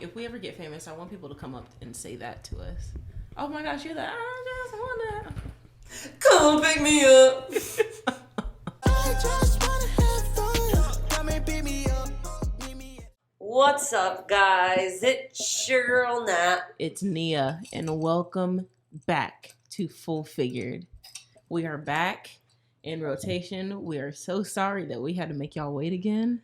If we ever get famous, I want people to come up and say that to us. Oh my gosh, you're the I just wanna come pick me up. I just wanna have fun. Come and pick me up. What's up, guys? It's your girl Nat. It's Nia, and welcome back to Full Figured. We are back in rotation. We are so sorry that we had to make y'all wait again.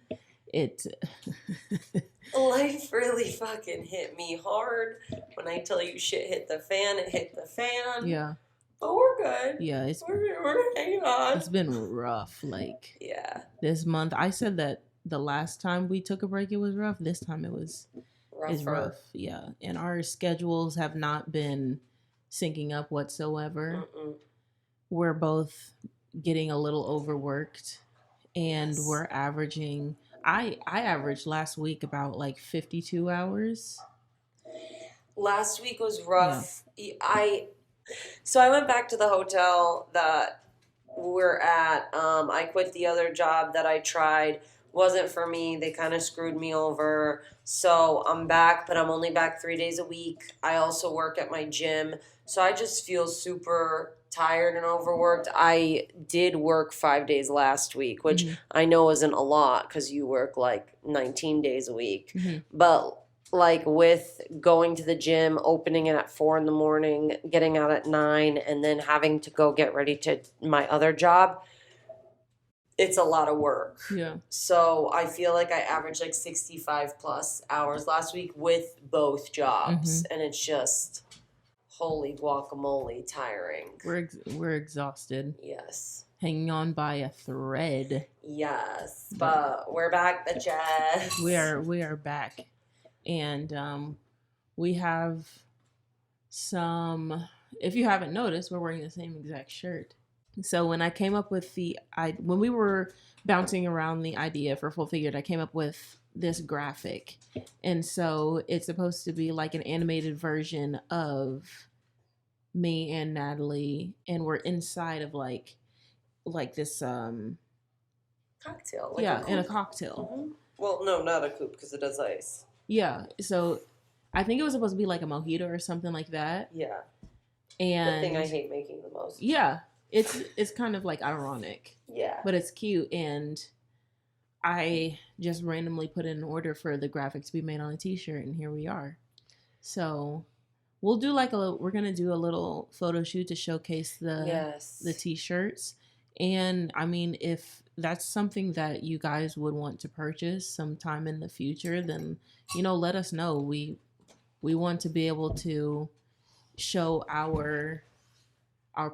Life really fucking hit me hard. When I tell you shit hit the fan, it hit the fan. Yeah. But we're good. Yeah, We're hanging on. It's been rough. Like, yeah. This month, I said that the last time we took a break, it was rough. This time it's rough. Yeah. And our schedules have not been syncing up whatsoever. Mm-mm. We're both getting a little overworked, and we're averaging... I averaged last week about like 52 hours. Last week was rough. Yeah. So I went back to the hotel that we're at. I quit the other job that I tried. Wasn't for me. They kind of screwed me over. So I'm back, but I'm only back 3 days a week. I also work at my gym. So I just feel super tired and overworked. I did work 5 days last week, which I know isn't a lot because you work like 19 days a week. Mm-hmm. But like with going to the gym, opening it at 4 a.m, getting out at 9, and then having to go get ready to my other job, it's a lot of work. Yeah. So I feel like I averaged like 65 plus hours last week with both jobs. And it's just... holy guacamole, tiring. We're exhausted. Yes. Hanging on by a thread. Yes, but we're back, bitches. We are back, and we have some. If you haven't noticed, we're wearing the same exact shirt. So when I came up with when we were bouncing around the idea for Full Figured, I came up with this graphic, and so it's supposed to be like an animated version of me and Natalie, and we're inside of like this cocktail. In a cocktail. Mm-hmm. Well, no, not a coupe because it does ice. Yeah, so I think it was supposed to be like a mojito or something like that. Yeah, and the thing I hate making the most. Yeah, it's kind of like ironic. Yeah, but it's cute, and I just randomly put in an order for the graphic to be made on a t-shirt, and here we are. So we'll do we're going to do a little photo shoot to showcase the t-shirts. And I mean, if that's something that you guys would want to purchase sometime in the future, then, let us know. We want to be able to show our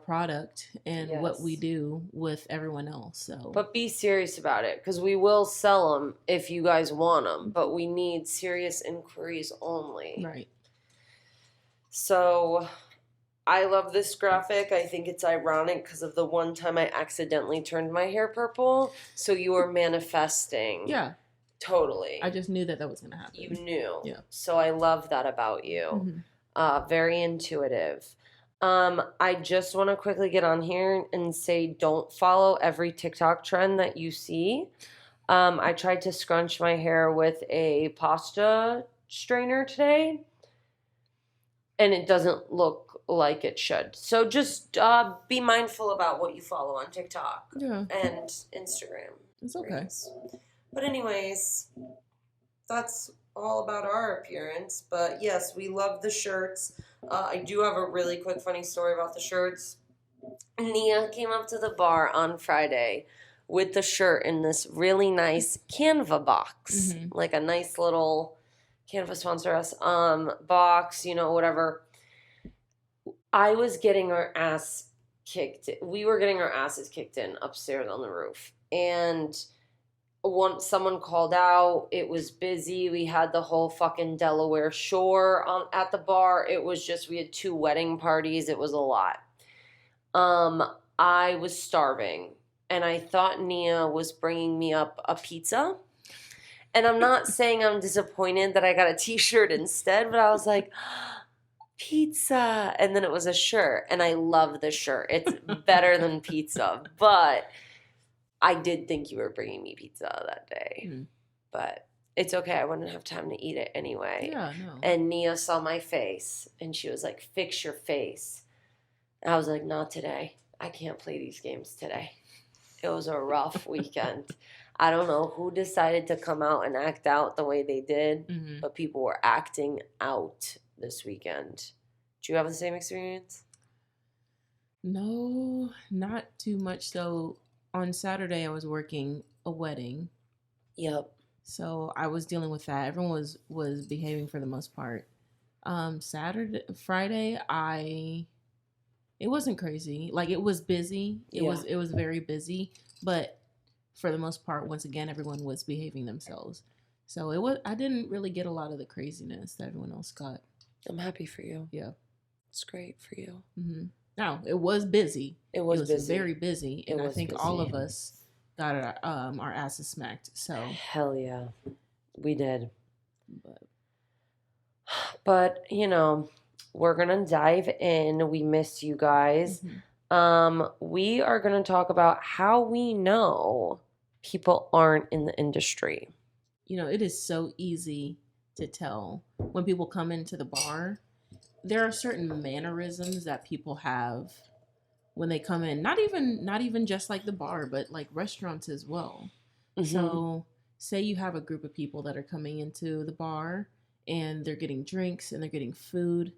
product and what we do with everyone else. So, but be serious about it, because we will sell them if you guys want them, but we need serious inquiries only. Right. So I love this graphic. I think it's ironic because of the one time I accidentally turned my hair purple. So you were manifesting. Yeah. Totally. I just knew that was going to happen. You knew. Yeah. So I love that about you. Mm-hmm. Very intuitive. I just want to quickly get on here and say, don't follow every TikTok trend that you see. I tried to scrunch my hair with a pasta strainer today, and it doesn't look like it should. So just be mindful about what you follow on TikTok and Instagram. It's okay. But anyways, that's all about our appearance. But yes, we love the shirts. I do have a really quick funny story about the shirts. Nia came up to the bar on Friday with the shirt in this really nice Canva box. Like a nice little Canva sponsor us box, whatever. I was getting our ass kicked. We were getting our asses kicked in upstairs on the roof. And someone called out. It was busy. We had the whole fucking Delaware shore at the bar. It was just, we had 2 wedding parties. It was a lot. I was starving, and I thought Nia was bringing me up a pizza. And I'm not saying I'm disappointed that I got a t-shirt instead, but I was like, pizza. And then it was a shirt, and I love the shirt. It's better than pizza, but I did think you were bringing me pizza that day. But It's okay. I wouldn't have time to eat it anyway. Yeah, no. And Nia saw my face, and she was like, fix your face. And I was like, not today. I can't play these games today. It was a rough weekend. I don't know who decided to come out and act out the way they did, but people were acting out this weekend. Do you have the same experience? No, not too much. So on Saturday, I was working a wedding. Yep. So I was dealing with that. Everyone was behaving for the most part. Friday, it wasn't crazy. Like, it was busy. It was very busy, but for the most part, once again, everyone was behaving themselves. So I didn't really get a lot of the craziness that everyone else got. I'm happy for you. Yeah. It's great for you. Mm-hmm. No, it was busy. It was busy. Very busy. And I think all of us got our asses smacked. So hell yeah. We did. But you know, we're gonna dive in. We miss you guys. We are gonna talk about how we know people aren't in the industry. You know, it is so easy to tell when people come into the bar. There are certain mannerisms that people have when they come in. Not even just like the bar, but like restaurants as well. So say you have a group of people that are coming into the bar and they're getting drinks and they're getting food.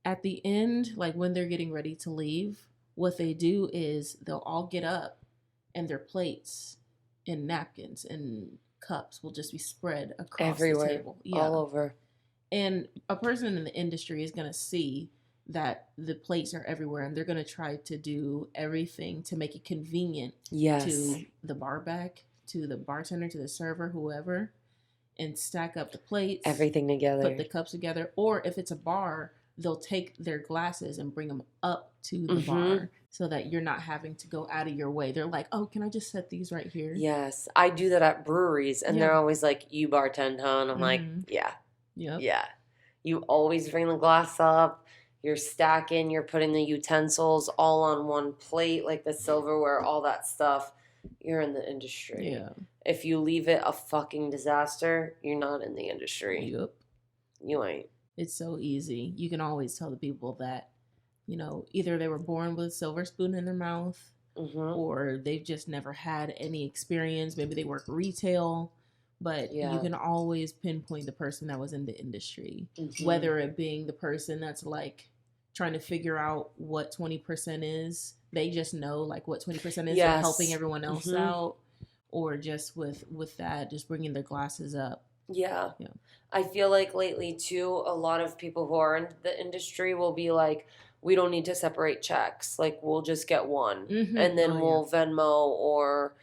At the end, like when they're getting ready to leave, what they do is they'll all get up and their plates and napkins and cups will just be spread across everywhere, the table. all over. And a person in the industry is going to see that the plates are everywhere, and they're going to try to do everything to make it convenient to the bar back, to the bartender, to the server, whoever, and stack up the plates. Everything together. Put the cups together. Or if it's a bar, they'll take their glasses and bring them up to the bar so that you're not having to go out of your way. They're like, oh, can I just set these right here? Yes. I do that at breweries, and they're always like, you bartend, huh? And I'm like, yeah. Yep. Yeah. You always bring the glass up. You're stacking. You're putting the utensils all on one plate, like the silverware, all that stuff. You're in the industry. Yeah. If you leave it a fucking disaster, you're not in the industry. Yep. You ain't. It's so easy. You can always tell the people that, you know, either they were born with a silver spoon in their mouth or they've just never had any experience. Maybe they work retail. But you can always pinpoint the person that was in the industry, whether it being the person that's like trying to figure out what 20% is. They just know like what 20% is and helping everyone else out, or just with that, just bringing their glasses up. Yeah. I feel like lately too, a lot of people who are in the industry will be like, we don't need to separate checks. Like, we'll just get one and then we'll Venmo, or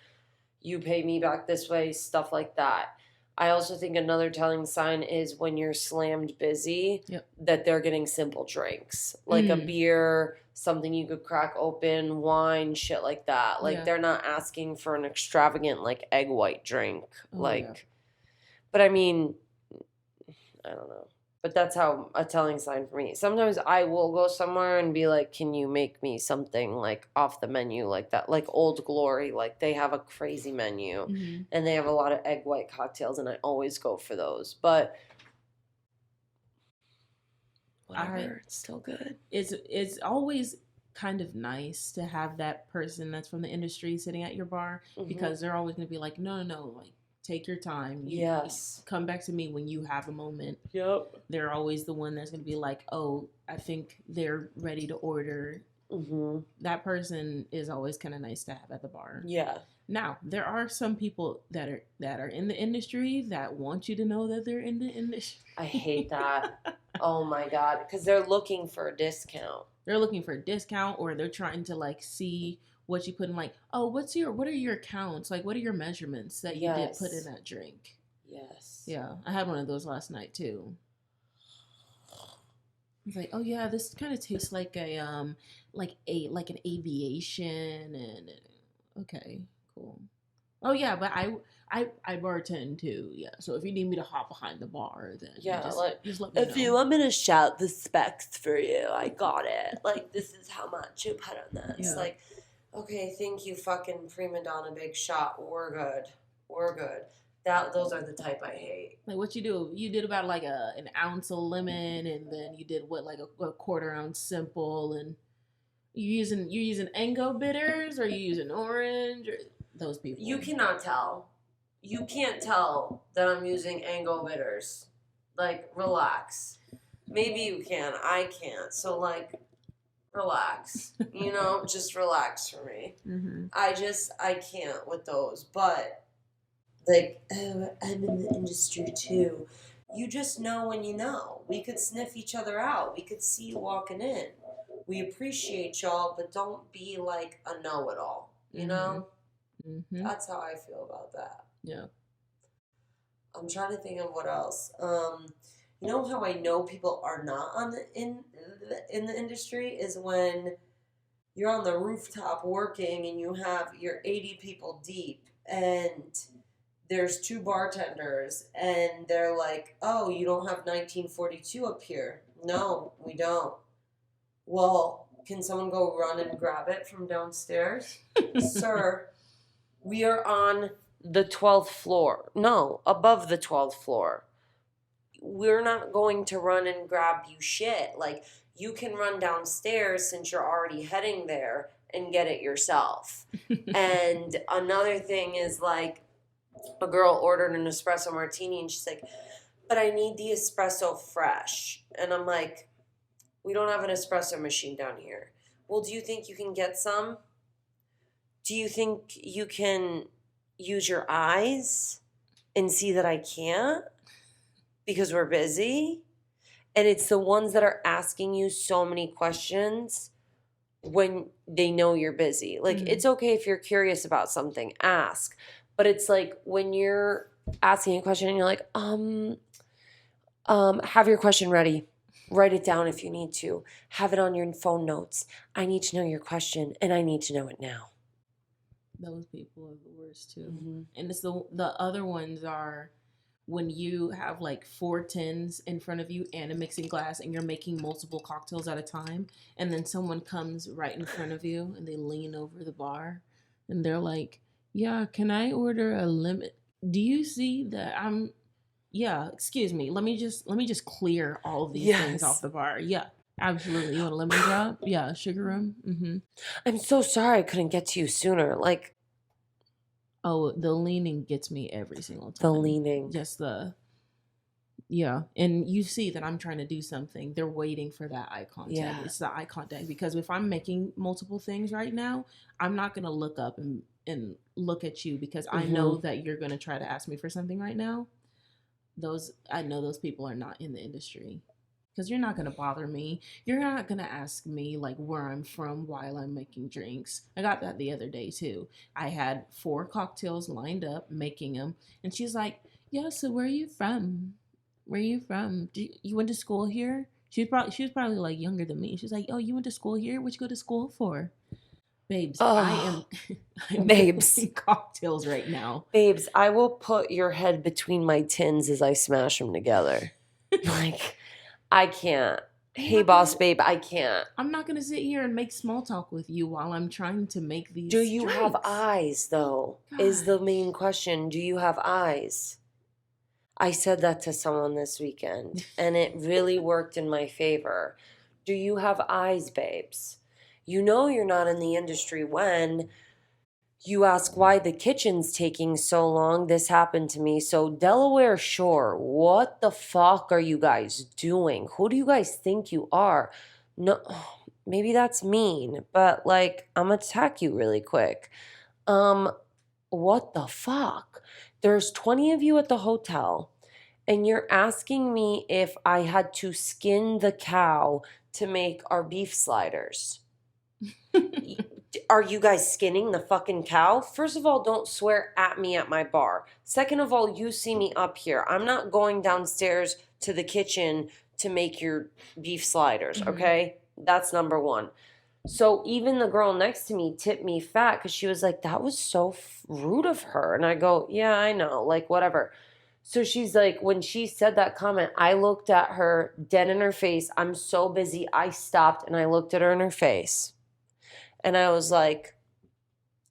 you pay me back this way, stuff like that. I also think another telling sign is when you're slammed busy, that they're getting simple drinks, like a beer, something you could crack open, wine, shit like that. Like, they're not asking for an extravagant, like, egg white drink. But I mean, I don't know. But that's how a telling sign for me. Sometimes I will go somewhere and be like, can you make me something like off the menu like that? Like Old Glory, like they have a crazy menu and they have a lot of egg white cocktails, and I always go for those. But whatever, it's still good. It's always kind of nice to have that person that's from the industry sitting at your bar, because they're always going to be like, no, like, take your time. You come back to me when you have a moment. Yep. They're always the one that's going to be like, oh, I think they're ready to order. That person is always kind of nice to have at the bar. Yeah. Now, there are some people that are in the industry that want you to know that they're in the industry. I hate that. Oh my God. Because they're looking for a discount. They're looking for a discount, or they're trying to like see what you put in, like, oh, what are your counts? Like, what are your measurements that you did put in that drink? Yes. Yeah. I had one of those last night too. It's like, oh yeah, this kind of tastes like an aviation, and okay, cool. Oh yeah, but I bartend too. Yeah. So if you need me to hop behind the bar, then just let me know. If you want me to shout the specs for you, I got it. Like, this is how much you put on this. Yeah. Like, okay, thank you, fucking prima donna, big shot. We're good. Those are the type I hate. Like what you do? You did about like an ounce of lemon, and then you did what, like a quarter ounce simple, and you using Ango bitters, or you using orange, or those people? You cannot tell. You can't tell that I'm using Ango bitters. Like, relax. Maybe you can. I can't. So, like, relax. You know, just relax for me. Mm-hmm. I can't with those. But, like, oh, I'm in the industry too. You just know when you know. We could sniff each other out. We could see you walking in. We appreciate y'all, but don't be like a know-it-all. You know? Mm-hmm. That's how I feel about that. Yeah. I'm trying to think of what else. You know how I know people are not in the industry is when you're on the rooftop working and you're 80 people deep and there's 2 bartenders and they're like, "Oh, you don't have 1942 up here." No, we don't. Well, can someone go run and grab it from downstairs? Sir, we are on the 12th floor. No, above the 12th floor. We're not going to run and grab you shit. Like, you can run downstairs since you're already heading there and get it yourself. And another thing is, like, a girl ordered an espresso martini and she's like, "But I need the espresso fresh." And I'm like, "We don't have an espresso machine down here." "Well, do you think you can get some? Do you think you can use your eyes and see that I can't because we're busy?" And it's the ones that are asking you so many questions when they know you're busy. Like, it's okay if you're curious about something, ask. But it's like when you're asking a question and you're like, have your question ready. Write it down if you need to. Have it on your phone notes. I need to know your question, and I need to know it now. Those people are the worst too. Mm-hmm. And it's the other ones are when you have like 4 tins in front of you and a mixing glass and you're making multiple cocktails at a time, and then someone comes right in front of you and they lean over the bar and they're like, "Yeah, can I order a limit? Do you see that yeah, excuse me. Let me just clear all of these things off the bar." Yeah, absolutely. You want a lemon drop? Yeah, sugar rum? Mm-hmm. "I'm so sorry I couldn't get to you sooner." Like, oh, the leaning gets me every single time. The leaning. Just yeah. And you see that I'm trying to do something. They're waiting for that eye contact. Yeah. It's the eye contact. Because if I'm making multiple things right now, I'm not going to look up and look at you because I know that you're going to try to ask me for something right now. I know those people are not in the industry because you're not going to bother me. You're not going to ask me like where I'm from while I'm making drinks. I got that the other day too. I had 4 cocktails lined up, making them. And she's like, "Yeah, so where are you from? Where are you from? You went to school here?" She was probably like younger than me. She's like, "Oh, you went to school here? What you go to school for?" Babes, I'm babes, making cocktails right now. Babes, I will put your head between my tins as I smash them together. Like, I can't. Hey, boss babe, I can't. I'm not going to sit here and make small talk with you while I'm trying to make these Do you drinks. have eyes, though? God. Is the main question. Do you have eyes? I said that to someone this weekend, and it really worked in my favor. Do you have eyes, babes? You know you're not in the industry when you ask why the kitchen's taking so long. This happened to me. So Delaware Shore, what the fuck are you guys doing? Who do you guys think you are? No, maybe that's mean, but like, I'm gonna attack you really quick. What the fuck? There's 20 of you at the hotel, and you're asking me if I had to skin the cow to make our beef sliders. Are you guys skinning the fucking cow? First of all, don't swear at me at my bar. Second of all, you see me up here. I'm not going downstairs to the kitchen to make your beef sliders, okay? That's number one. So even the girl next to me tipped me fat because she was like, "That was so rude of her." And I go, "Yeah, I know, like whatever." So she's like, when she said that comment, I looked at her dead in her face. I'm so busy. I stopped and I looked at her in her face. And I was like,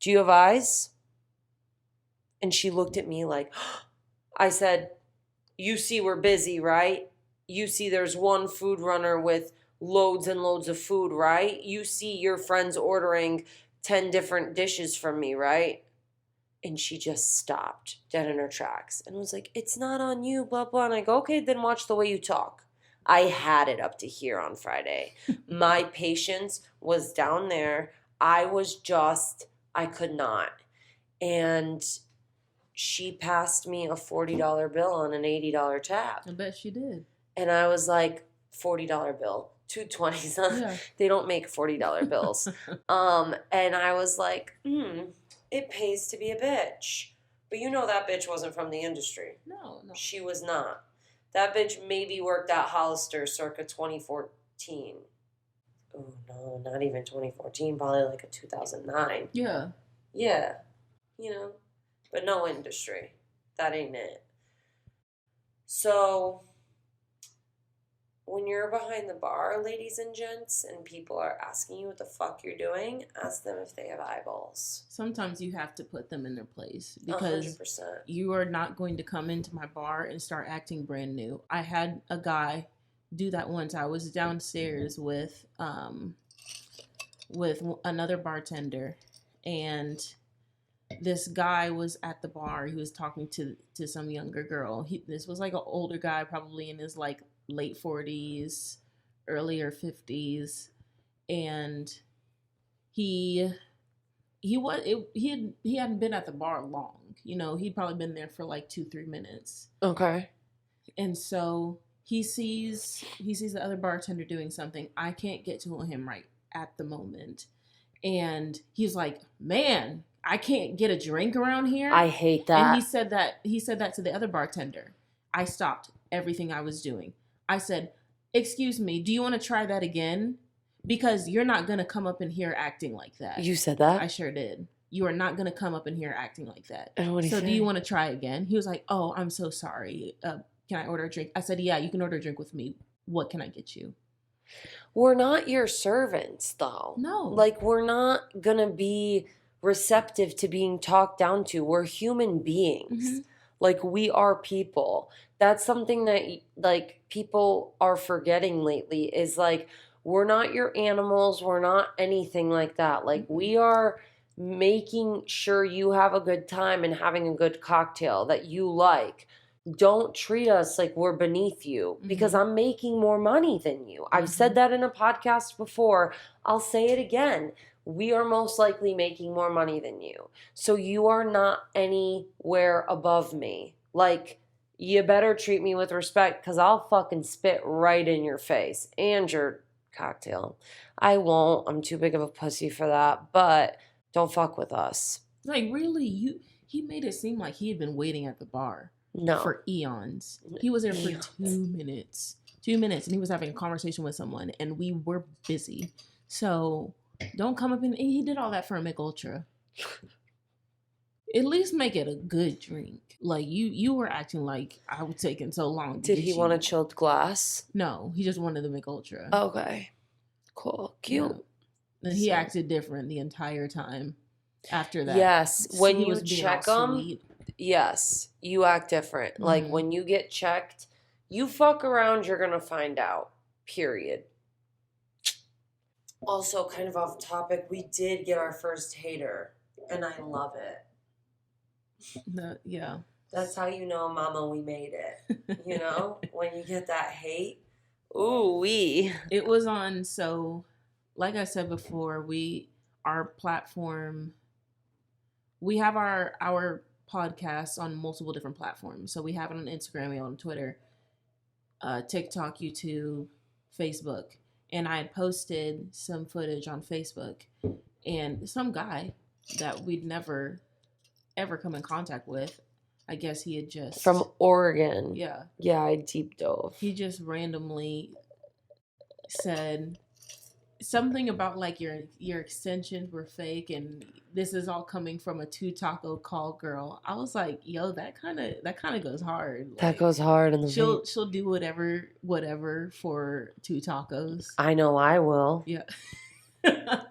"Do you have eyes?" And she looked at me like, I said, you see we're busy, right? You see there's one food runner with loads and loads of food, right? You see your friends ordering 10 different dishes from me, right? And she just stopped dead in her tracks and was like, it's not on you, blah, blah. And I go, okay, then watch the way you talk. I had it up to here on Friday. My patience was down there. I could not. And she passed me a $40 bill on an $80 tab. I bet she did. And I was like, $40 bill, $2.20, huh? Yeah. They don't make $40 bills. And I was like, it pays to be a bitch. But you know that bitch wasn't from the industry. No. She was not. That bitch maybe worked at Hollister circa 2014. Oh, no, not even 2014. Probably like a 2009. Yeah. Yeah. You know, but no industry. That ain't it. So when you're behind the bar, ladies and gents, and people are asking you what the fuck you're doing, ask them if they have eyeballs. Sometimes you have to put them in their place because 100%. you are not going to come into my bar and start acting brand new. I had a guy do that once. I was downstairs with another bartender, and this guy was at the bar. He was talking to some younger girl. This was like an older guy, probably in his like late 40s, earlier 50s, and he hadn't been at the bar long. You know, he'd probably been there for like 2-3 minutes. Okay. And so he sees the other bartender doing something. I can't get to him right at the moment, and he's like, "Man, I can't get a drink around here." I hate that. And he said that to the other bartender. I stopped everything I was doing. I said, "Excuse me, do you want to try that again? Because you're not going to come up in here acting like that." You said that? I sure did. You are not going to come up in here acting like that. And what did he say? Do you want to try again? He was like, "Oh, I'm so sorry. Can I order a drink?" I said, "Yeah, you can order a drink with me. What can I get you?" We're not your servants, though. No. Like, we're not going to be receptive to being talked down to. We're human beings. Mm-hmm. Like, we are people. That's something that, like, people are forgetting lately is, like, we're not your animals. We're not anything like that. Like, we are making sure you have a good time and having a good cocktail that you like. Don't treat us like we're beneath you because I'm making more money than you. I've said that in a podcast before. I'll say it again. We are most likely making more money than you. So you are not anywhere above me. Like, you better treat me with respect because I'll fucking spit right in your face and your cocktail. I won't. I'm too big of a pussy for that. But don't fuck with us. Like, really, he made it seem like he had been waiting at the bar. No. For eons. He was there for 2 minutes. 2 minutes, and he was having a conversation with someone, and we were busy. So don't come up and he did all that for a Mick Ultra. At least make it a good drink. Like, you were acting like I was taking so long. Did he want a chilled glass? No, he just wanted the Mick Ultra. Okay. Cool. Cute. Yeah. And he acted different the entire time after that. Yes. When you check them, sweet. yes, you act different. Like, when you get checked, you fuck around, you're going to find out. Period. Also, kind of off topic, we did get our first hater, and I love it. Yeah. That's how you know, mama, we made it. You know? When you get that hate. Ooh-wee. It was on, so, like I said before, our platform, we have our podcast on multiple different platforms. So we have it on Instagram, we have it on Twitter, TikTok, YouTube, Facebook. And I had posted some footage on Facebook, and some guy that we'd never ever come in contact with, I guess he had just... From Oregon. Yeah. Yeah, I deep dove. He just randomly said something about like your extensions were fake and this is all coming from a 2 taco call girl. I was like, yo, that kind of goes hard. Like, that goes hard in the she'll do whatever for 2 tacos. I know I will. Yeah.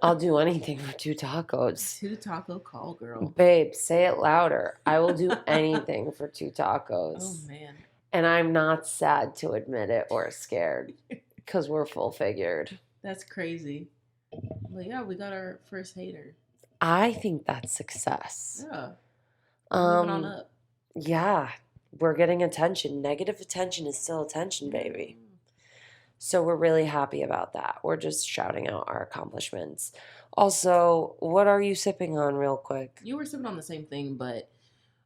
I'll do anything for 2 tacos. 2 taco call, girl. Babe, say it louder. I will do anything for 2 tacos. Oh, man. And I'm not sad to admit it or scared because we're full figured. That's crazy. But yeah, we got our first hater. I think that's success. Yeah. Moving on up. Yeah, we're getting attention. Negative attention is still attention, baby. So we're really happy about that. We're just shouting out our accomplishments. Also, what are you sipping on real quick? You were sipping on the same thing, but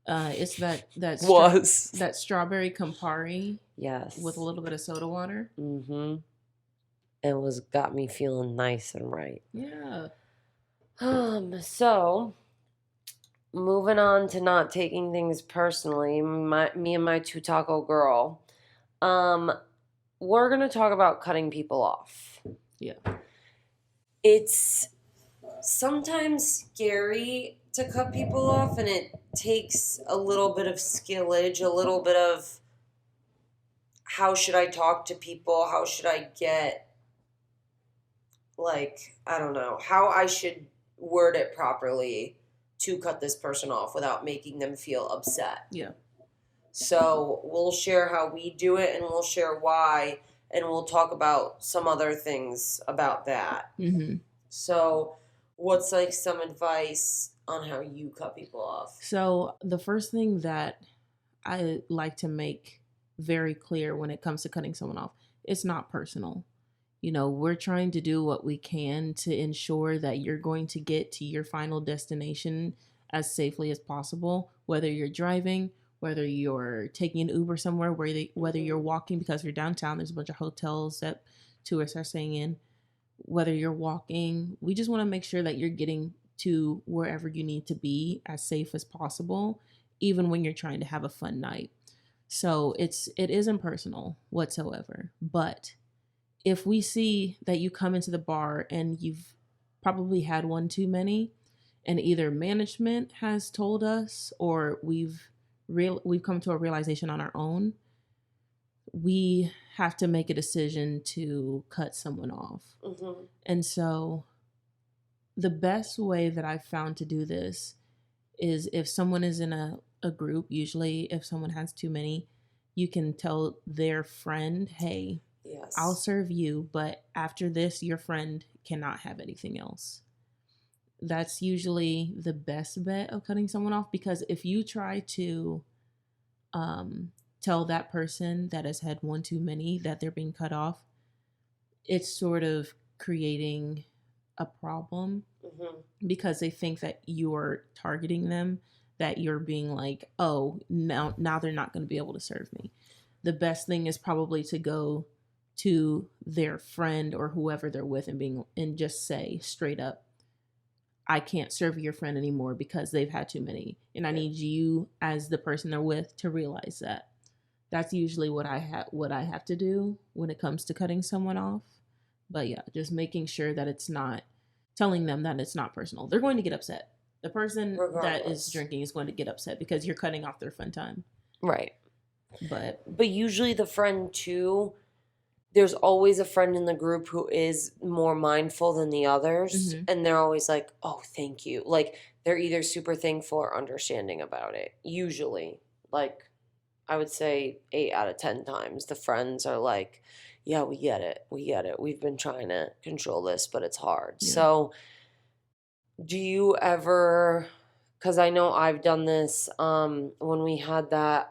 it's that strawberry Campari. Yes. With a little bit of soda water. Mm-hmm. It got me feeling nice and right. Yeah. So moving on to not taking things personally, me and my 2 taco girl, we're gonna talk about cutting people off. Yeah. It's sometimes scary to cut people off, and it takes a little bit of skillage, a little bit of how should I talk to people, how should I get, like, I don't know, how I should word it properly to cut this person off without making them feel upset. Yeah. So we'll share how we do it, and we'll share why, and we'll talk about some other things about that. Mm-hmm. So what's like some advice on how you cut people off? So the first thing that I like to make very clear when it comes to cutting someone off, it's not personal. You know, we're trying to do what we can to ensure that you're going to get to your final destination as safely as possible, whether you're driving, whether you're taking an Uber somewhere, whether you're walking because you're downtown, there's a bunch of hotels that tourists are staying in, whether you're walking, we just want to make sure that you're getting to wherever you need to be as safe as possible, even when you're trying to have a fun night. So it isn't personal whatsoever, but if we see that you come into the bar and you've probably had one too many, and either management has told us or we've come to a realization on our own, we have to make a decision to cut someone off. Mm-hmm. And so the best way that I've found to do this is if someone is in a group, usually if someone has too many, you can tell their friend, hey, yes, I'll serve you, but after this, your friend cannot have anything else. That's usually the best bet of cutting someone off, because if you try to tell that person that has had one too many that they're being cut off, it's sort of creating a problem, mm-hmm. because they think that you're targeting them, that you're being like, oh, now they're not going to be able to serve me. The best thing is probably to go to their friend or whoever they're with and just say straight up, I can't serve your friend anymore because they've had too many. And I need you as the person they're with to realize that. That's usually what I have to do when it comes to cutting someone off. But yeah, just making sure that it's not telling them that it's not personal. They're going to get upset. The person that is drinking is going to get upset because you're cutting off their fun time. Right. But usually the friend too, there's always a friend in the group who is more mindful than the others. Mm-hmm. And they're always like, oh, thank you. Like, they're either super thankful or understanding about it. Usually. Like, I would say 8 out of 10 times the friends are like, yeah, we get it. We've been trying to control this, but it's hard. Yeah. So do you ever, because I know I've done this when we had that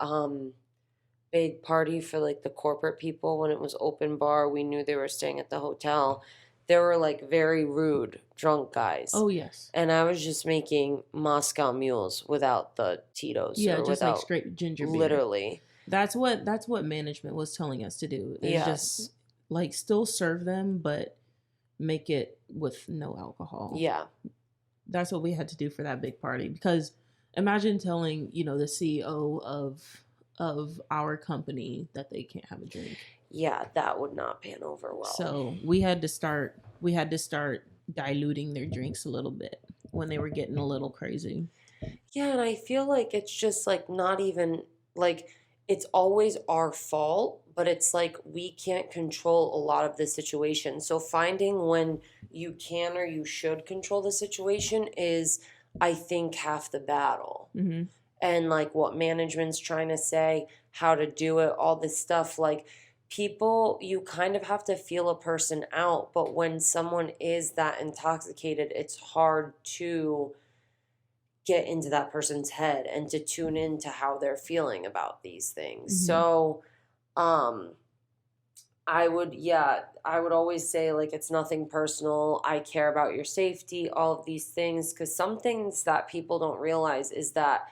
big party for like the corporate people, when it was open bar, we knew they were staying at the hotel. There were like very rude drunk guys. Oh yes. And I was just making Moscow mules without the Tito's. Yeah, just like straight ginger beer. Literally. That's what management was telling us to do. Is just like still serve them, but make it with no alcohol. Yeah. That's what we had to do for that big party, because imagine telling, the CEO of our company that they can't have a drink. Yeah, that would not pan over well. So we had to start diluting their drinks a little bit when they were getting a little crazy. Yeah, and I feel like it's just like not even like it's always our fault, but it's like we can't control a lot of the situation. So finding when you can or you should control the situation is, I think, half the battle. Mm-hmm. And like what management's trying to say, how to do it, all this stuff, like people, you kind of have to feel a person out, but when someone is that intoxicated, it's hard to get into that person's head and to tune into how they're feeling about these things. Mm-hmm. So I would always say, like, it's nothing personal. I care about your safety, all of these things, because some things that people don't realize is that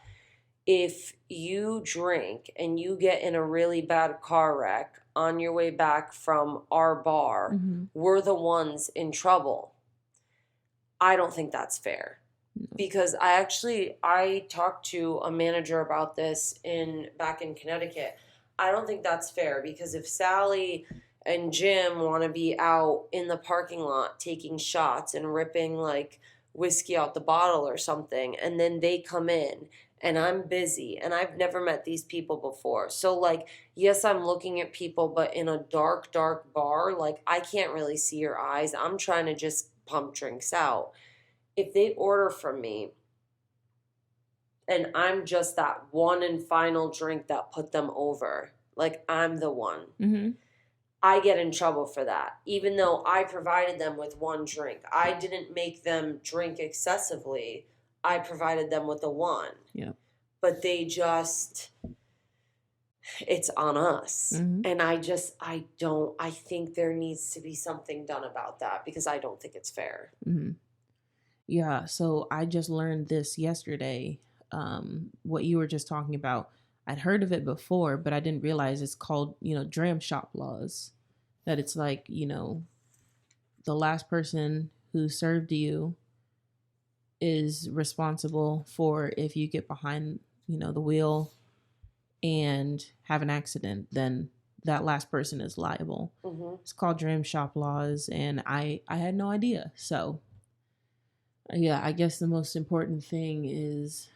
if you drink and you get in a really bad car wreck on your way back from our bar, Mm-hmm. we're the ones in trouble. I don't think that's fair. No. Because I talked to a manager about this back in Connecticut. I don't think that's fair, because if Sally and Jim want to be out in the parking lot taking shots and ripping like whiskey out the bottle or something, and then they come in and I'm busy and I've never met these people before. So like, yes, I'm looking at people, but in a dark, dark bar, like I can't really see your eyes. I'm trying to just pump drinks out. If they order from me and I'm just that one and final drink that put them over, like I'm the one, Mm-hmm. I get in trouble for that. Even though I provided them with one drink, I didn't make them drink excessively. I provided them with the one. Yeah. But they just, it's on us. Mm-hmm. And I think there needs to be something done about that, because I don't think it's fair. Mm-hmm. Yeah, so I just learned this yesterday. What you were just talking about. I'd heard of it before, but I didn't realize it's called, dram shop laws. That it's like, the last person who served you is responsible for if you get behind, the wheel and have an accident, then that last person is liable. Mm-hmm. It's called dram shop laws, and I had no idea. So yeah, I guess the most important thing is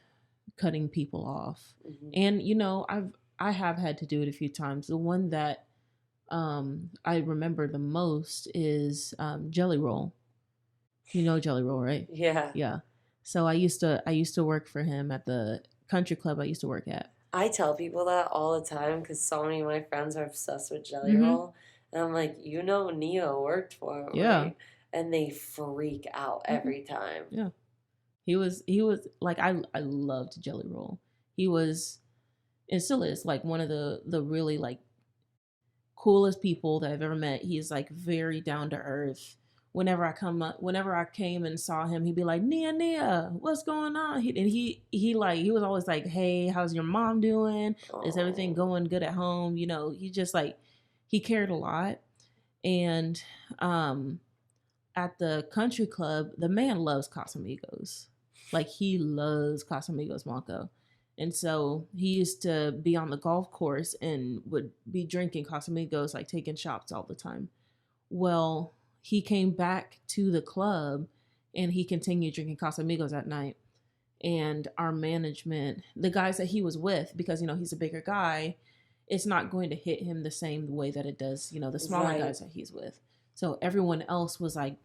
cutting people off. Mm-hmm. And I have had to do it a few times. The one that I remember the most is Jelly Roll. You know Jelly Roll, right? Yeah. Yeah. So I used to work for him at the country club I used to work at. I tell people that all the time because so many of my friends are obsessed with Jelly Mhm. Roll. And I'm like, Neo worked for him, Yeah. right? And they freak out every time. Yeah. He was like, I loved Jelly Roll. He was, and still is, like one of the really like coolest people that I've ever met. He's like very down to earth. Whenever I came and saw him, he'd be like, Nia, what's going on? He was always like, hey, how's your mom doing? Is everything going good at home? He just like, he cared a lot. And at the country club, the man loves Casamigos. Like he loves Casamigos Blanco. And so he used to be on the golf course and would be drinking Casamigos, like taking shots all the time. Well, he came back to the club and he continued drinking Casamigos at night. And our management, the guys that he was with, because, he's a bigger guy, it's not going to hit him the same way that it does, the smaller Right. guys that he's with. So everyone else was like,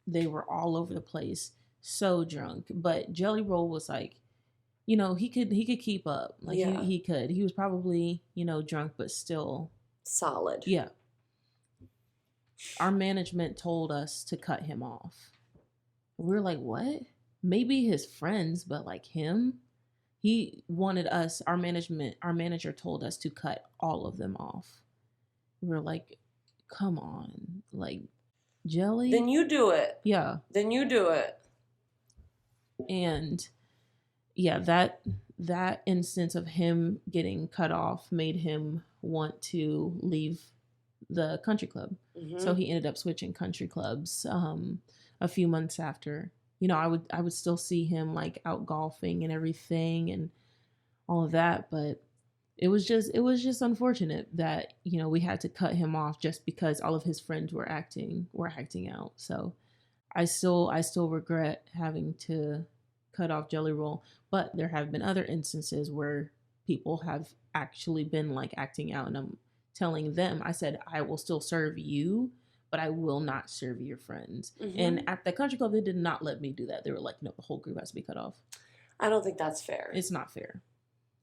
they were all over the place, so drunk. But Jelly Roll was like, he could keep up. Like Yeah. he could. He was probably, drunk, but still Solid. yeah. Our management told us to cut him off. We're like, what? Maybe his friends, but like him? He wanted us, our manager told us to cut all of them off. We're like, come on. Like, Jelly? Then you do it. Yeah. Then you do it. And yeah, that instance of him getting cut off made him want to leave the country club. Mm-hmm. So he ended up switching country clubs a few months after. I would still see him like out golfing and everything and all of that, but it was just unfortunate that we had to cut him off just because all of his friends were acting out. So I still regret having to cut off Jelly Roll, but there have been other instances where people have actually been like acting out, and I'm telling them, I said, I will still serve you, but I will not serve your friends. Mm-hmm. And at the country club, they did not let me do that. They were like, no, the whole group has to be cut off. I don't think that's fair. It's not fair.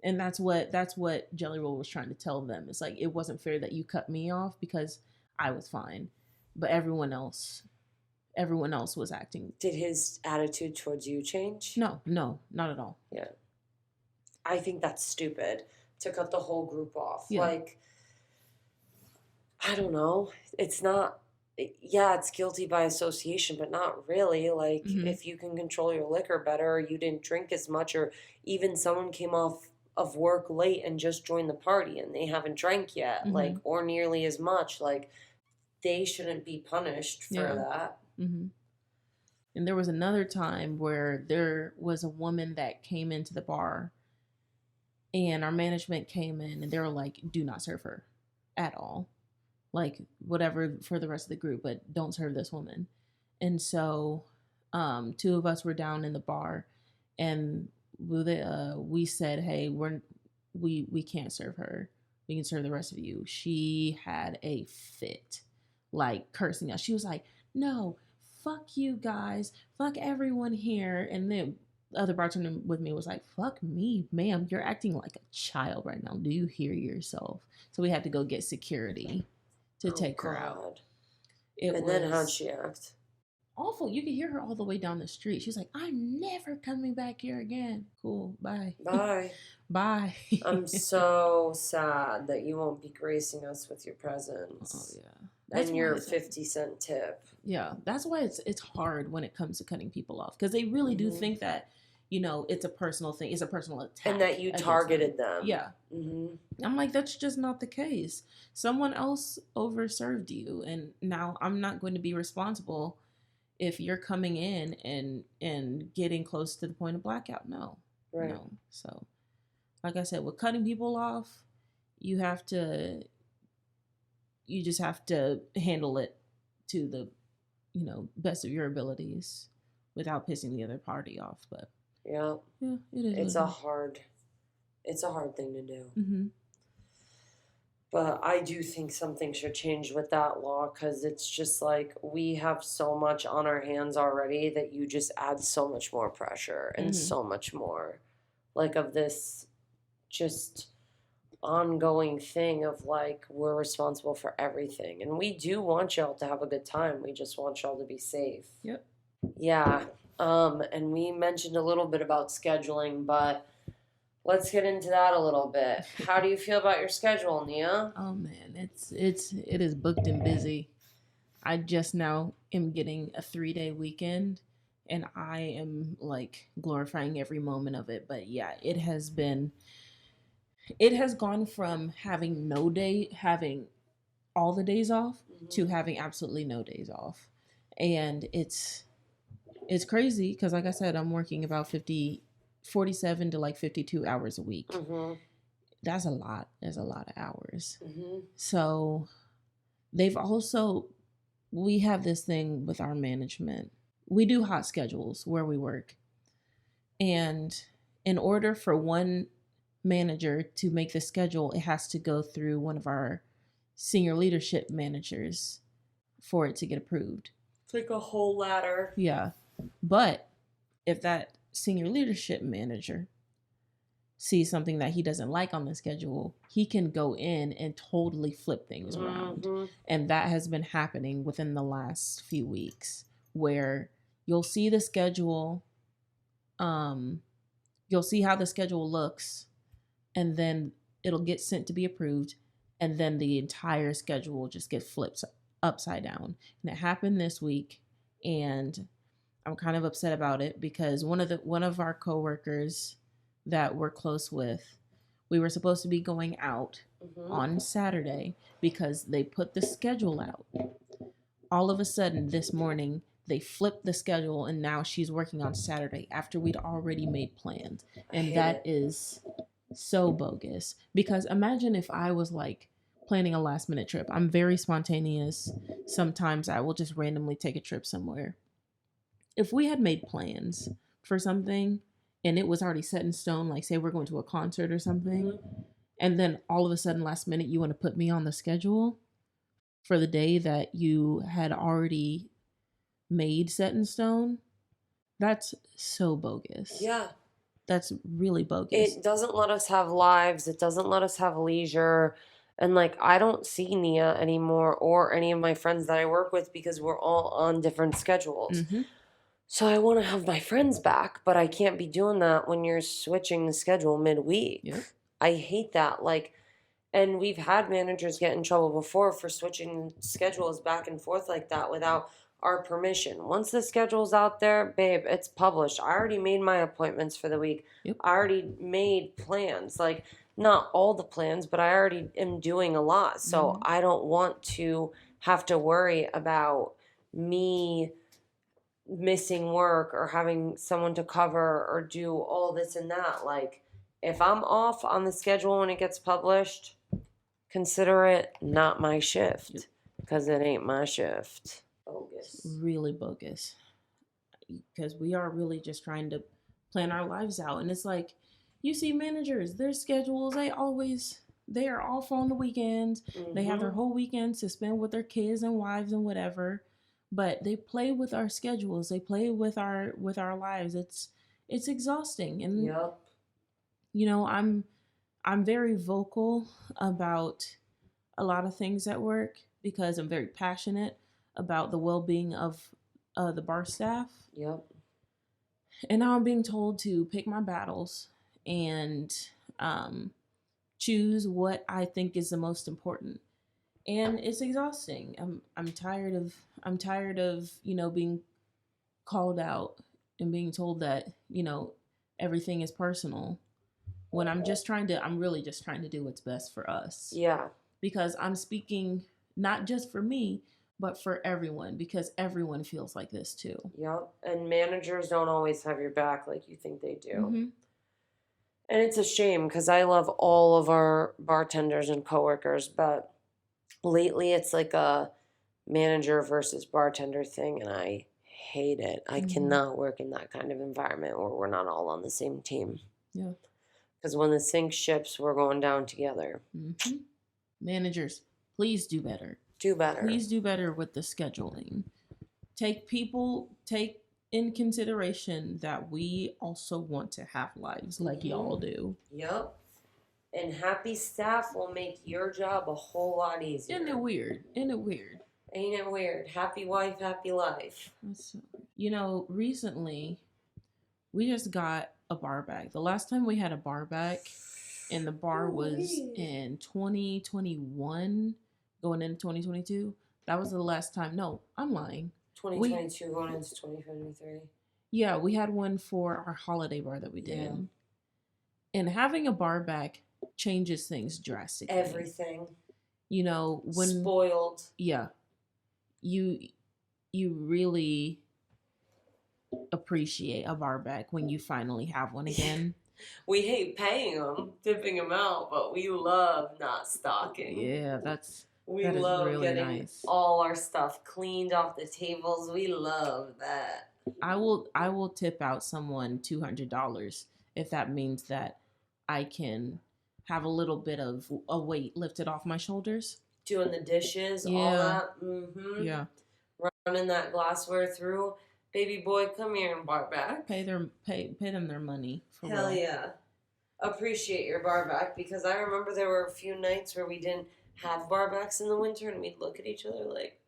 And that's what Jelly Roll was trying to tell them. It's like, it wasn't fair that you cut me off because I was fine, but everyone else was acting. Did his attitude towards you change? No, not at all. Yeah. I think that's stupid to cut the whole group off. Yeah. Like, I don't know. It's not, yeah, it's guilty by association, but not really. Like, if you can control your liquor better, or you didn't drink as much, or even someone came off of work late and just joined the party and they haven't drank yet, like, or nearly as much, like, they shouldn't be punished for that. Mm-hmm. And there was another time where there was a woman that came into the bar, and our management came in and they were like, do not serve her at all. Like, whatever for the rest of the group, but don't serve this woman. And so two of us were down in the bar, and we said, hey, we can't serve her. We can serve the rest of you. She had a fit, like, cursing us. She was like, no, fuck you guys. Fuck everyone here. And then the other bartender with me was like, fuck me, ma'am. You're acting like a child right now. Do you hear yourself? So we had to go get security to take her out. Then how'd she act? Awful. You could hear her all the way down the street. She was like, I'm never coming back here again. Cool. Bye. Bye. Bye. I'm so sad that you won't be gracing us with your presence. Oh, yeah. And your 50-cent tip. Yeah. That's why it's hard when it comes to cutting people off. Because they really do think that, you know, it's a personal thing. It's a personal attack. And that you targeted them. Yeah. Mm-hmm. I'm like, that's just not the case. Someone else overserved you. And now I'm not going to be responsible if you're coming in and getting close to the point of blackout. No. Right. No. So, like I said, with cutting people off, you just have to handle it to the, you know, best of your abilities without pissing the other party off. But yeah, it is. It's a hard thing to do. Mm-hmm. But I do think something should change with that law, because it's just like, we have so much on our hands already that you just add so much more pressure and so much more, like, of this just ongoing thing of, like, we're responsible for everything. And we do want y'all to have a good time. We just want y'all to be safe. Yep. Yeah. And we mentioned a little bit about scheduling, but let's get into that a little bit. How do you feel about your schedule, Nia? Oh man, it is booked and busy. I just now am getting a 3-day weekend, and I am, like, glorifying every moment of it. But yeah, it has gone from having all the days off to having absolutely no days off. And it's crazy because, like I said, I'm working about 47 to like 52 hours a week. Mm-hmm. That's a lot. There's a lot of hours. Mm-hmm. So we have this thing with our management. We do hot schedules where we work. And in order for one manager to make the schedule, it has to go through one of our senior leadership managers for it to get approved. It's like a whole ladder. Yeah. But if that senior leadership manager sees something that he doesn't like on the schedule, he can go in and totally flip things around. And that has been happening within the last few weeks, where you'll see the schedule, you'll see how the schedule looks, and then it'll get sent to be approved, and then the entire schedule will just get flipped upside down. And it happened this week, and I'm kind of upset about it because one of our coworkers that we're close with, we were supposed to be going out on Saturday because they put the schedule out. All of a sudden this morning, they flipped the schedule, and now she's working on Saturday after we'd already made plans. And that is so bogus, because imagine if I was like planning a last minute trip. I'm very spontaneous. Sometimes I will just randomly take a trip somewhere. If we had made plans for something and it was already set in stone, like say we're going to a concert or something, and then all of a sudden last minute you want to put me on the schedule, for the day that you had already made set in stone, that's so bogus. Yeah. That's really bogus. It doesn't let us have lives. It doesn't let us have leisure. And like, I don't see Nia anymore or any of my friends that I work with because we're all on different schedules. Mm-hmm. So I want to have my friends back, but I can't be doing that when you're switching the schedule midweek. Yep. I hate that. Like, and we've had managers get in trouble before for switching schedules back and forth like that without our permission. Once the schedule's out there, babe, it's published. I already made my appointments for the week. Yep. I already made plans. Like, not all the plans, but I already am doing a lot. So I don't want to have to worry about me missing work or having someone to cover or do all this and that. Like, if I'm off on the schedule when it gets published, consider it not my shift because it ain't my shift. Bogus. Really bogus. Because we are really just trying to plan our lives out. And it's like, you see managers, their schedules, they are off on the weekends. Mm-hmm. They have their whole weekends to spend with their kids and wives and whatever. But they play with our schedules. They play with our lives. It's exhausting. And Yep. you know, I'm very vocal about a lot of things at work because I'm very passionate about the well-being of the bar staff. Yep. And now I'm being told to pick my battles and choose what I think is the most important. And it's exhausting. I'm tired of, you know, being called out and being told that, you know, everything is personal when I'm really just trying to do what's best for us. Yeah. Because I'm speaking not just for me, but for everyone, because everyone feels like this too. Yep. And managers don't always have your back like you think they do. Mm-hmm. And it's a shame because I love all of our bartenders and coworkers, but lately it's like a manager versus bartender thing, and I hate it. I cannot work in that kind of environment where we're not all on the same team. Yeah. Because when the sink ships, we're going down together. Mm-hmm. Managers, please do better. Do better. Please do better with the scheduling. Take in consideration that we also want to have lives like y'all do. Yep. And happy staff will make your job a whole lot easier. Isn't it weird? Ain't it weird? Happy wife, happy life. You know, recently we just got a bar back. The last time we had a bar back, and the bar was in 2021, going into 2022. That was the last time. No, I'm lying. 2022 going into 2023. Yeah, we had one for our holiday bar that we did. Yeah. And having a bar back changes things drastically. Everything. You know, when spoiled. Yeah. You really appreciate a bar back when you finally have one again. We hate paying them, tipping them out, but we love not stocking. Yeah, we that love really getting nice. All our stuff cleaned off the tables. We love that. I will tip out someone $200 if that means that I can have a little bit of a weight lifted off my shoulders. Doing the dishes, all that. Mm-hmm. Yeah. Running that glassware through. Baby boy, come here and bar back. Pay them their money. Hell real. Yeah. Appreciate your bar back, because I remember there were a few nights where we didn't have bar backs in the winter and we'd look at each other like,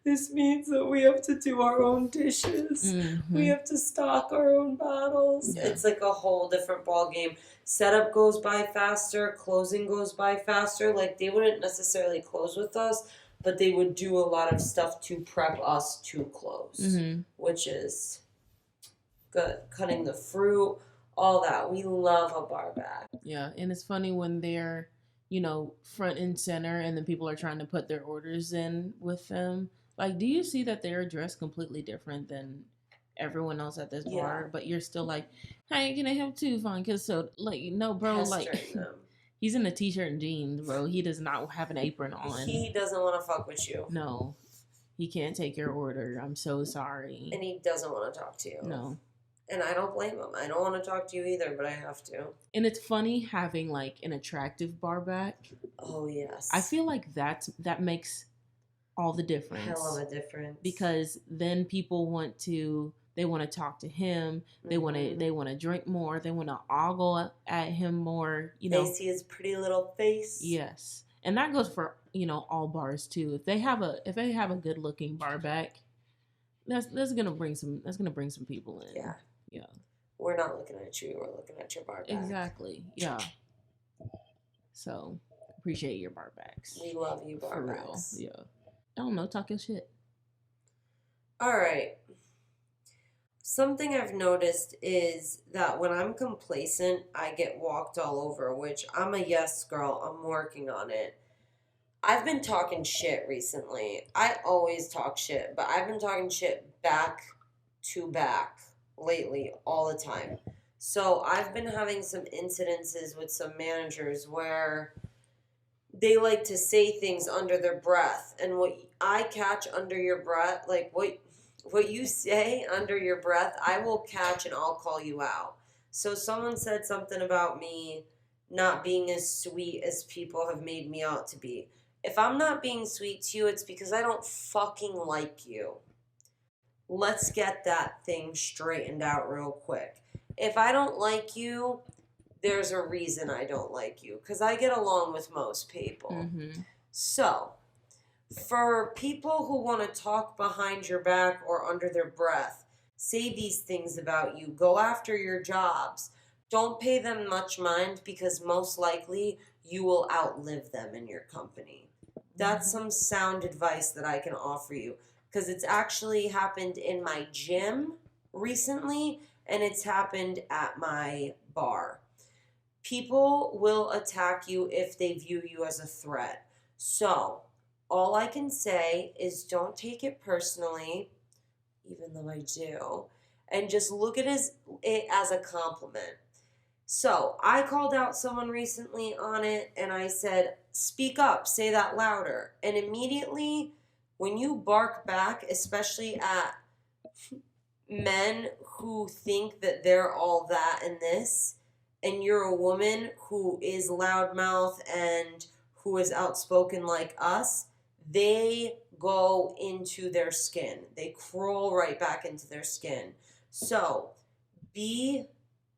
this means that we have to do our own dishes. Mm-hmm. We have to stock our own bottles. Yeah. It's like a whole different ball game. Setup goes by faster. Closing goes by faster. Like, they wouldn't necessarily close with us, but they would do a lot of stuff to prep us to close, which is good. Cutting the fruit, all that. We love a bar back. Yeah, and it's funny when they're, you know, front and center, and then people are trying to put their orders in with them. Like, do you see that they're dressed completely different than everyone else at this bar? But you're still like, hey, can I have two vodka soda? Like, no, bro, like, he's in a t-shirt and jeans, bro. He does not have an apron on. He doesn't want to fuck with you. No, he can't take your order. I'm so sorry. And he doesn't want to talk to you. No. And I don't blame them. I don't want to talk to you either, but I have to. And it's funny having like an attractive bar back. Oh, yes. I feel like that makes all the difference. Hell of a difference. Because then people want to talk to him. They want to drink more. They want to ogle at him more. They see his pretty little face. Yes, and that goes for all bars too. If they have a good looking bar back, that's gonna bring some people in. Yeah. Yeah. We're not looking at you. We're looking at your bar back. Exactly. Yeah. So appreciate your bar backs. We love you, bar for backs. real. Yeah. I don't know. Talk your shit. All right. Something I've noticed is that when I'm complacent, I get walked all over, which I'm a yes girl. I'm working on it. I've been talking shit recently. I always talk shit, but I've been talking shit back to back lately all the time. So I've been having some incidences with some managers where they like to say things under their breath. And what I catch under your breath, like what you say under your breath, I will catch and I'll call you out. So someone said something about me not being as sweet as people have made me out to be. If I'm not being sweet to you, it's because I don't fucking like you. Let's get that thing straightened out real quick. If I don't like you, there's a reason I don't like you. Because I get along with most people. Mm-hmm. So, for people who want to talk behind your back or under their breath, say these things about you, go after your jobs, don't pay them much mind because most likely you will outlive them in your company. That's some sound advice that I can offer you because it's actually happened in my gym recently and it's happened at my bar. People will attack you if they view you as a threat. So, all I can say is don't take it personally, even though I do, and just look at it as a compliment. So, I called out someone recently on it, and I said, speak up, say that louder. And immediately, when you bark back, especially at men who think that they're all that and this, and you're a woman who is loudmouth and who is outspoken like us, they go into their skin. They crawl right back into their skin. So,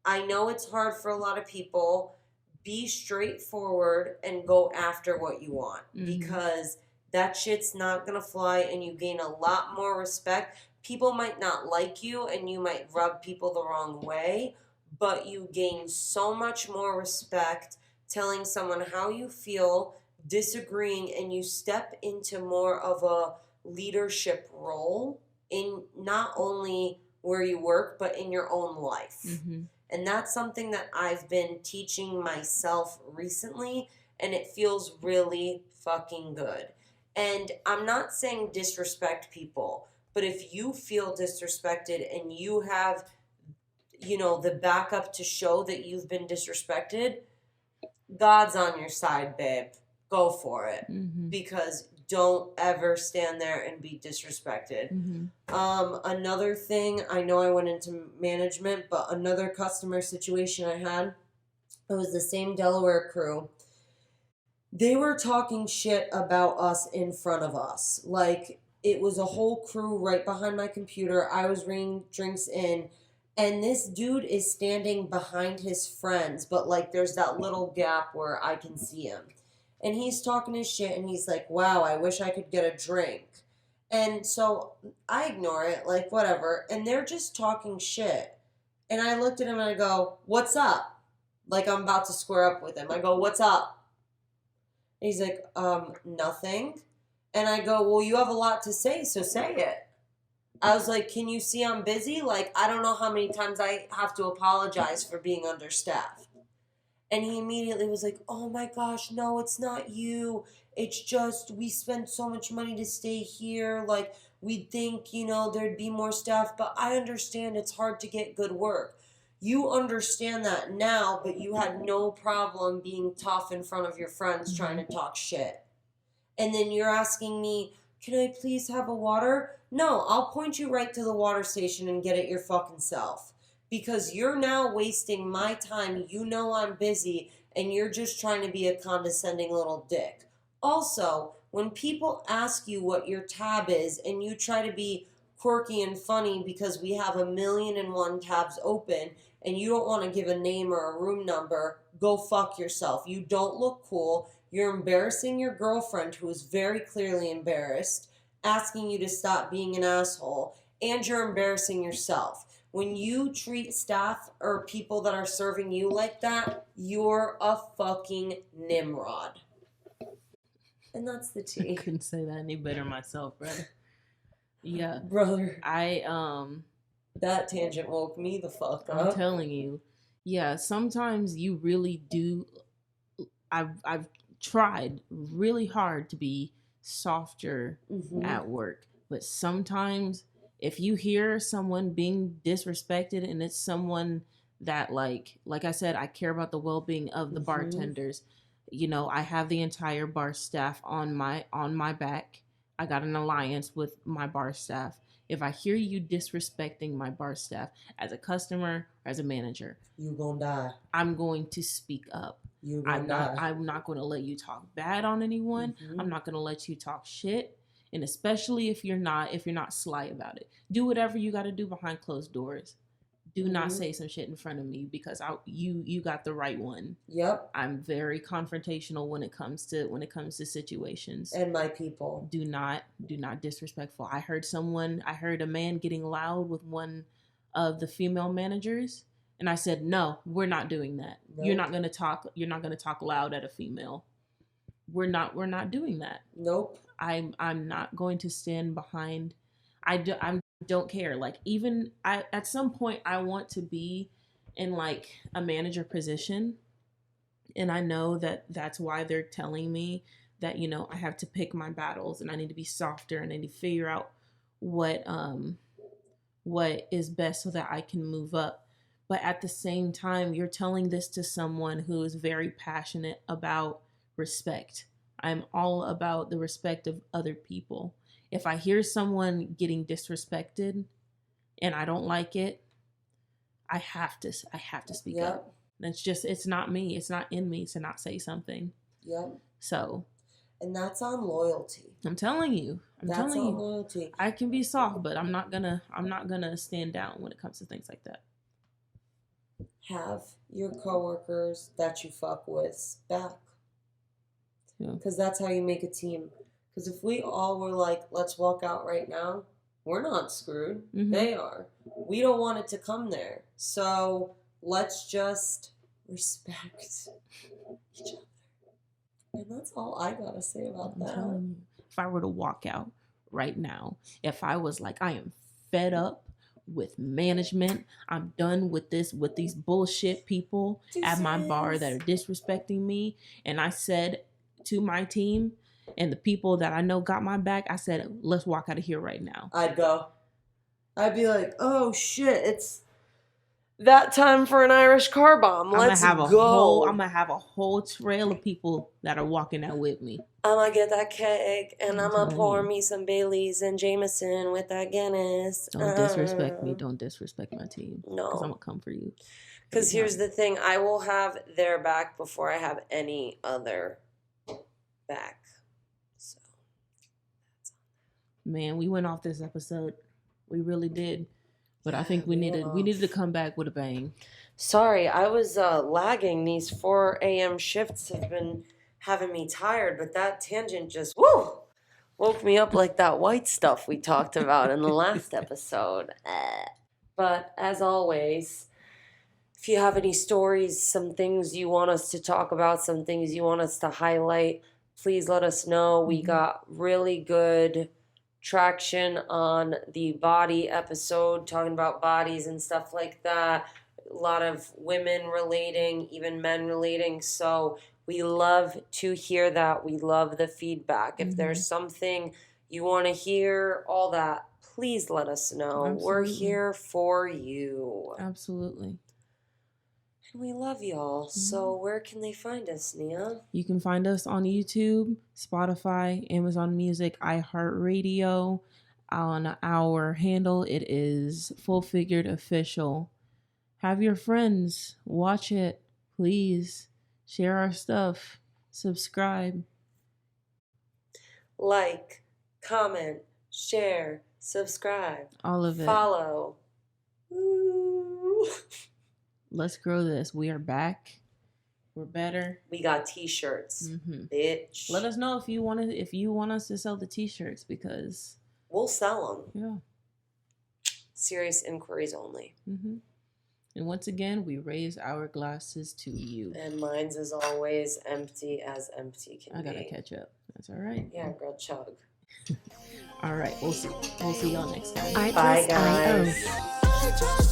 I know it's hard for a lot of people, be straightforward and go after what you want. Because that shit's not going to fly and you gain a lot more respect. People might not like you and you might rub people the wrong way, but you gain so much more respect telling someone how you feel, disagreeing, and you step into more of a leadership role in not only where you work, but in your own life. Mm-hmm. And that's something that I've been teaching myself recently, and it feels really fucking good. And I'm not saying disrespect people, but if you feel disrespected and you have, the backup to show that you've been disrespected, God's on your side, babe. Go for it. Mm-hmm. Because don't ever stand there and be disrespected. Mm-hmm. Another thing, I know I went into management, but another customer situation I had, it was the same Delaware crew. They were talking shit about us in front of us. Like, it was a whole crew right behind my computer. I was bringing drinks in, and this dude is standing behind his friends, but, like, there's that little gap where I can see him. And he's talking his shit, and he's like, wow, I wish I could get a drink. And so I ignore it, like, whatever. And they're just talking shit. And I looked at him, and I go, what's up? Like, I'm about to square up with him. I go, what's up? And he's like, nothing. And I go, well, you have a lot to say, so say it. I was like, can you see I'm busy? Like, I don't know how many times I have to apologize for being understaffed. And he immediately was like, oh my gosh, no, it's not you. It's just we spent so much money to stay here. Like, we'd think, there'd be more staff. But I understand it's hard to get good work. You understand that now, but you had no problem being tough in front of your friends trying to talk shit. And then you're asking me, can I please have a water? No, I'll point you right to the water station and get it your fucking self. because you're now wasting my time. You know I'm busy, and you're just trying to be a condescending little dick. Also, when people ask you what your tab is and you try to be quirky and funny because we have 1,000,001 tabs open and you don't want to give a name or a room number, go fuck yourself. You don't look cool. You're embarrassing your girlfriend, who is very clearly embarrassed, asking you to stop being an asshole, and you're embarrassing yourself. When you treat staff or people that are serving you like that, you're a fucking Nimrod. And that's the tea. I couldn't say that any better myself, brother. Yeah. Brother. That tangent woke me the fuck up. I'm telling you. Yeah, sometimes you really do. I've tried really hard to be softer at work, but sometimes if you hear someone being disrespected and it's someone that like I said, I care about the well-being of the bartenders. You know, I have the entire bar staff on my back. I got an alliance with my bar staff. If I hear you disrespecting my bar staff as a customer or as a manager, you gonna die. I'm going to speak up. I'm not going to let you talk bad on anyone. I'm not going to let you talk shit. And especially if you're not sly about it. Do whatever you got to do behind closed doors. Do not say some shit in front of me because you got the right one. Yep. I'm very confrontational when it comes to situations. And my people. Do not disrespectful. I heard a man getting loud with one of the female managers, and I said, "No, we're not doing that. Nope. You're not going to talk loud at a female. We're not doing that. Nope. I'm not going to stand behind. I don't care. Like, even at some point I want to be in like a manager position, and I know that that's why they're telling me that, you know, I have to pick my battles and I need to be softer and I need to figure out what is best so that I can move up. But at the same time, you're telling this to someone who is very passionate about respect. I'm all about the respect of other people. If I hear someone getting disrespected and I don't like it, I have to speak up. It's not me. It's not in me to not say something. Yep. So. And that's on loyalty. I'm telling you. That's on loyalty. I can be soft, but I'm not gonna stand down when it comes to things like that. Have your coworkers that you fuck with back. Because that's how you make a team. Because if we all were like, let's walk out right now, we're not screwed. They are. We don't want it to come there. So let's just respect each other. And that's all I got to say about that. Telling you, if I were to walk out right now, if I was like, I am fed up with management, I'm done with these bullshit people at my bar that are disrespecting me, and I said to my team and the people that I know got my back, I said, let's walk out of here right now. I'd go. I'd be like, oh shit, it's that time for an Irish car bomb. Let's go. I'm gonna have a whole trail of people that are walking out with me. I'm gonna get that keg and I'm gonna pour me some Baileys and Jameson with that Guinness. Don't disrespect me. Don't disrespect my team. No. Because I'm gonna come for you. Because here's the thing. I will have their back before I have any other back. So man, we went off this episode. We really did. But I think we needed to come back with a bang. Sorry, I was lagging. These 4 a.m. shifts have been having me tired, but that tangent just woke me up like that white stuff we talked about in the last episode. But as always, if you have any stories, some things you want us to talk about, some things you want us to highlight, please let us know. We got really good traction on the body episode, talking about bodies and stuff like that. A lot of women relating, even men relating. So we love to hear that. We love the feedback. If there's something you want to hear, all that, please let us know. Absolutely. We're here for you. Absolutely. And we love y'all. So where can they find us, Nia? You can find us on YouTube, Spotify, Amazon Music, iHeartRadio. On our handle, it is Fullfiguredofficial. Have your friends watch it. Please share our stuff. Subscribe. Like, comment, share, subscribe, All of it. follow. Ooh. Let's grow this. We are back. We're better. We got t-shirts, bitch. Let us know if you want us to sell the t-shirts, because we'll sell them. yeah. Serious inquiries only. And once again, we raise our glasses to you. And mine's is always empty as empty can be. I gotta catch up. That's all right. Yeah, girl, chug. All right, we'll see y'all next time. Bye, guys. I just